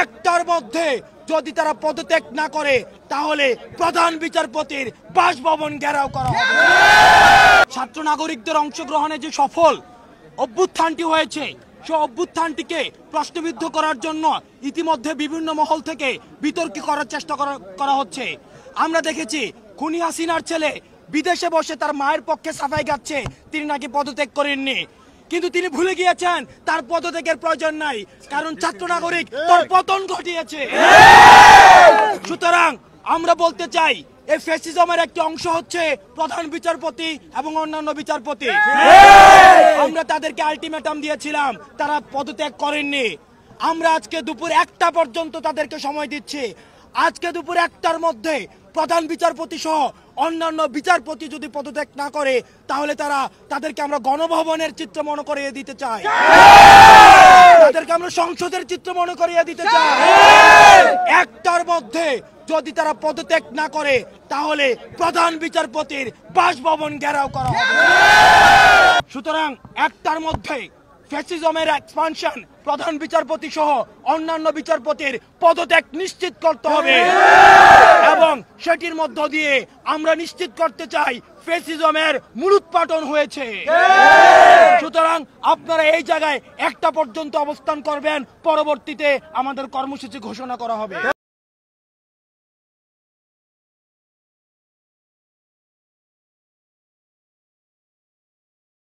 একটার মধ্যে যদি তারা পদত্যাগ না করে তাহলে প্রধান বিচারপতির বাসভবন ঘেরাও করা হবে। ছাত্র নাগরিকদের অংশগ্রহণে যে সফল অভ্যুত্থানটি হয়েছে সেই অভ্যুত্থানটিকে প্রশ্নবিদ্ধ করার জন্য ইতিমধ্যে বিভিন্ন মহল থেকে বিতর্ক করার চেষ্টা করা হচ্ছে। আমরা দেখেছি খুনি হাসিনার ছেলে বিদেশে বসে তার মায়ের পক্ষে সাফাই গাচ্ছে তিনি নাকি পদত্যাগ করেননি, কিন্তু তিনি ভুলে গিয়েছেন তার পদত্যাগের প্রয়োজন নাই, কারণ ছাত্র নাগরিক তার পতন ঘটিয়েছে। সুতরাং আমরা বলতে চাই এই ফ্যাসিজমের একটি অংশ হচ্ছে প্রধান বিচারপতি এবং অন্যান্য বিচারপতি। আমরা তাদেরকে আলটিমেটাম দিয়েছিলাম, তারা পদত্যাগ করেননি। আমরা আজকে দুপুর 1টা পর্যন্ত তাদেরকে সময় দিচ্ছি। আজকে দুপুর 1টার মধ্যে প্রধান বিচারপতি সহ অন্যান্য বিচারপতি যদি পদত্যাগ না করে তাহলে তাদেরকে আমরা গণভবনের চিত্র মনে করিয়ে দিতে চাই, তাদেরকে আমরা সংসদের চিত্র মনে করিয়ে দিতে চাই। 1টার মধ্যে যদি তারা পদত্যাগ না করে তাহলে প্রধান বিচারপতির বাসভবন ঘেরাও করা হবে। সুতরাং 1টার মধ্যে ফ্যাসিজমের এক্সপানশন প্রধান বিচারপতি সহ অন্যান্য বিচারপতির পদত্যাগ নিশ্চিত করতে হবে এবং সেটির মধ্য দিয়ে আমরা নিশ্চিত করতে চাই ফ্যাসিজমের মূলোৎপাটন হয়েছে। সুতরাং আপনারা এই জায়গায় 1টা পর্যন্ত অবস্থান করবেন, পরবর্তীতে আমাদের কর্মসূচি ঘোষণা করা হবে।